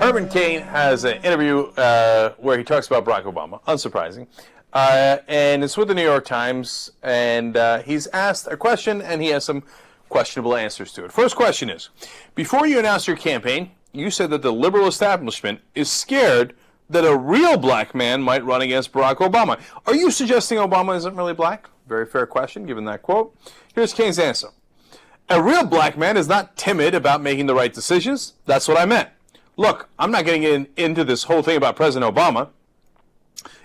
Herman Cain has an interview where he talks about Barack Obama, unsurprising, and it's with the New York Times, and he's asked a question, and he has some questionable answers to it. First question is, before you announced your campaign, you said that the liberal establishment is scared that a real black man might run against Barack Obama. Are you suggesting Obama isn't really black? Very fair question, given that quote. Here's Cain's answer. A real black man is not timid about making the right decisions. That's what I meant. Look, I'm not getting into this whole thing about President Obama.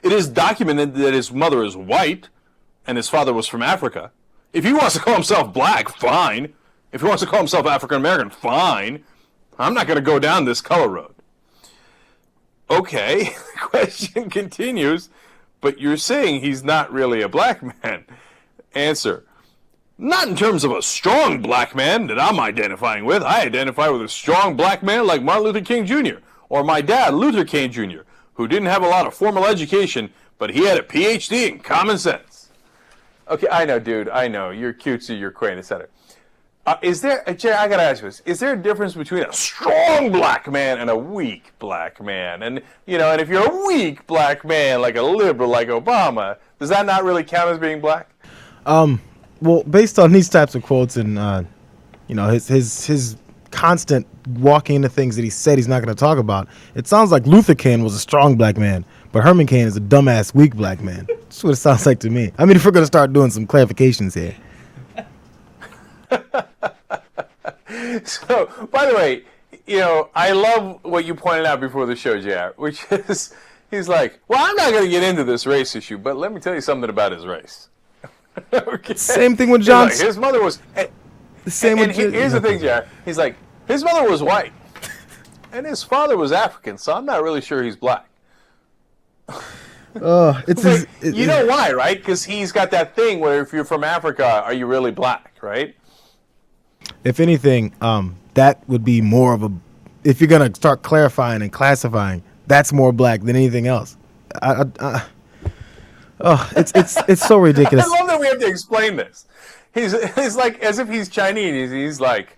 It is documented that his mother is white and his father was from Africa. If he wants to call himself black, fine. If he wants to call himself African American, fine. I'm not going to go down this color road. Okay, the question continues, but you're saying he's not really a black man. Answer. Not in terms of a strong black man that I'm identifying with. I identify with a strong black man like Martin Luther King Jr. or my dad, Luther King Jr., who didn't have a lot of formal education, but he had a PhD in common sense. Okay, I know, dude. I know. You're cutesy, you're quaint, etc. Is there, Jay, I gotta ask you this, is there a difference between a strong black man and a weak black man? And, you know, and if you're a weak black man, like a liberal like Obama, does that not really count as being black? Well, based on these types of quotes and, you know, his constant walking into things that he said he's not going to talk about, it sounds like Luther King was a strong black man, but Herman Cain is a dumbass, weak black man. That's what it sounds like to me. I mean, if we're going to start doing some clarifications here. So, by the way, you know, I love what you pointed out before the show, Jayar, which is, he's like, well, I'm not going to get into this race issue, but let me tell you something about his race. Okay. Same thing with John. Like, his mother was. The same and with. Here's the thing, Jayar. He's like, his mother was white, and his father was African, so I'm not really sure he's black. You know why, right? Because he's got that thing where if you're from Africa, are you really black, right? If anything, that would be more of a. If you're gonna start clarifying and classifying, that's more black than anything else. It's so ridiculous. I love that we have to explain this. He's like as if he's Chinese. He's like,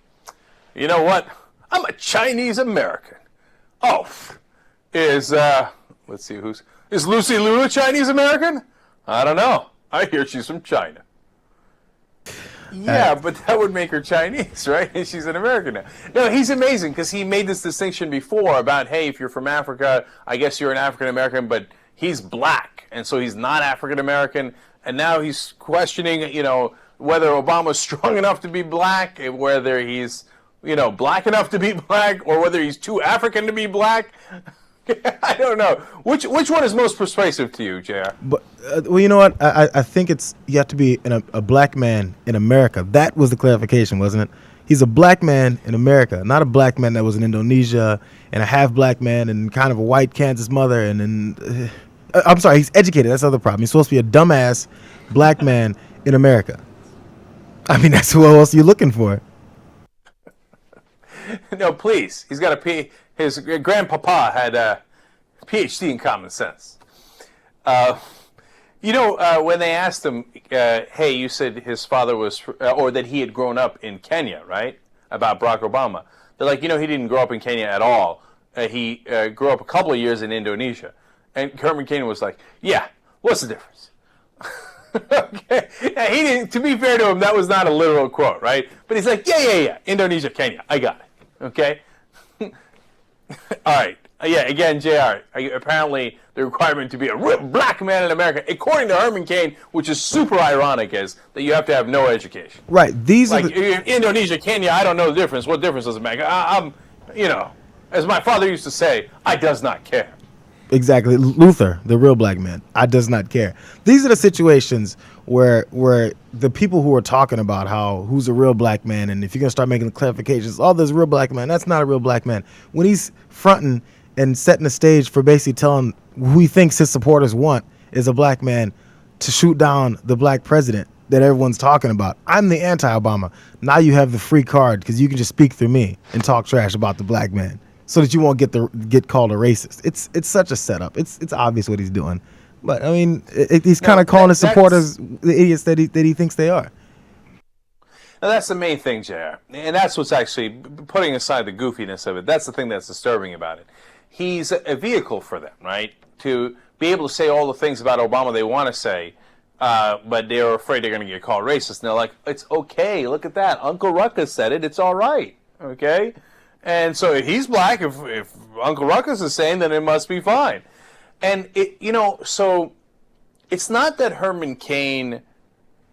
you know what? I'm a Chinese American. Oh, let's see is Lucy Liu a Chinese American? I don't know. I hear she's from China. Yeah, but that would make her Chinese, right? She's an American now. No, he's amazing because he made this distinction before about, hey, if you're from Africa, I guess you're an African American, but he's black, and so he's not African American. And now he's questioning, you know, whether Obama's strong enough to be black, whether he's, you know, black enough to be black, or whether he's too African to be black. I don't know. Which one is most persuasive to you, Jayar? But well, you know what? I think it's you have to be a black man in America. That was the clarification, wasn't it? He's a black man in America, not a black man that was in Indonesia and a half black man and kind of a white Kansas mother. And I'm sorry, he's educated. That's the other problem. He's supposed to be a dumbass black man in America. I mean, that's who else you're looking for. No, please. He's got a P. His grandpapa had a PhD in common sense. You know, when they asked him, hey, you said his father was, or that he had grown up in Kenya, right? About Barack Obama. They're like, you know, he didn't grow up in Kenya at all. He grew up a couple of years in Indonesia. And Herman Cain was like, yeah, what's the difference? Okay. Yeah, he didn't, to be fair to him, that was not a literal quote, right? But he's like, yeah, Indonesia, Kenya, I got it. Okay? All right. Yeah, again, Jayar, apparently the requirement to be a real black man in America, according to Herman Cain, which is super ironic, is that you have to have no education. Right. These like, are Indonesia, Kenya, I don't know the difference. What difference does it make? I'm, you know, as my father used to say, I does not care. Exactly. Luther, the real black man, I does not care. These are the situations where the people who are talking about who's a real black man, and if you're going to start making the clarifications, there's a real black man, that's not a real black man. When he's fronting and setting the stage for basically telling who he thinks his supporters want is a black man to shoot down the black president that everyone's talking about. I'm the anti-Obama. Now you have the free card because you can just speak through me and talk trash about the black man, so that you won't get called a racist. It's such a setup. It's obvious what he's doing, but I mean, he's kind of calling his supporters the idiots that he thinks they are. Now that's the main thing, Jayar, and that's what's actually, putting aside the goofiness of it, that's the thing that's disturbing about it. he's a vehicle for them, right? To be able to say all the things about Obama they want to say, but they're afraid they're going to get called racist. And they're like, it's okay. Look at that. Uncle Ruckus said it. It's all right. Okay? And so if he's black, if Uncle Ruckus is saying, then it must be fine. And, so it's not that Herman Cain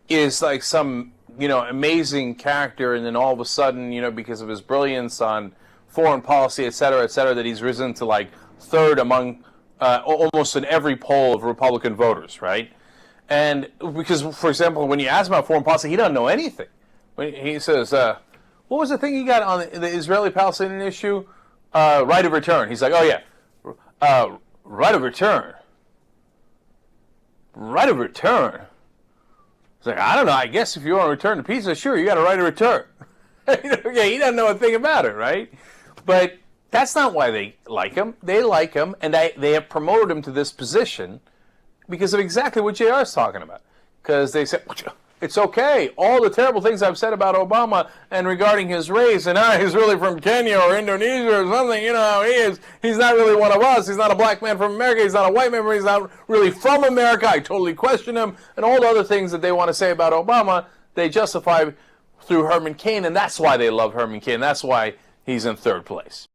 is like some, amazing character, and then all of a sudden, because of his brilliance on foreign policy, et cetera, that he's risen to like third among almost in every poll of Republican voters, right? And because, for example, when you ask him about foreign policy, he doesn't know anything. When he says, what was the thing he got on the Israeli-Palestinian issue? Right of return. He's like, oh yeah, right of return. Right of return. He's like, I don't know, I guess if you want to return the pizza, sure, you got a right of return. Yeah, he doesn't know a thing about it, right? But that's not why they like him. They like him, and they have promoted him to this position because of exactly what Jayar is talking about. Because they said, it's okay. All the terrible things I've said about Obama and regarding his race, and he's really from Kenya or Indonesia or something, he is. He's not really one of us. He's not a black man from America. He's not a white man. He's not really from America. I totally question him. And all the other things that they want to say about Obama, they justify through Herman Cain, and that's why they love Herman Cain. That's why he's in third place.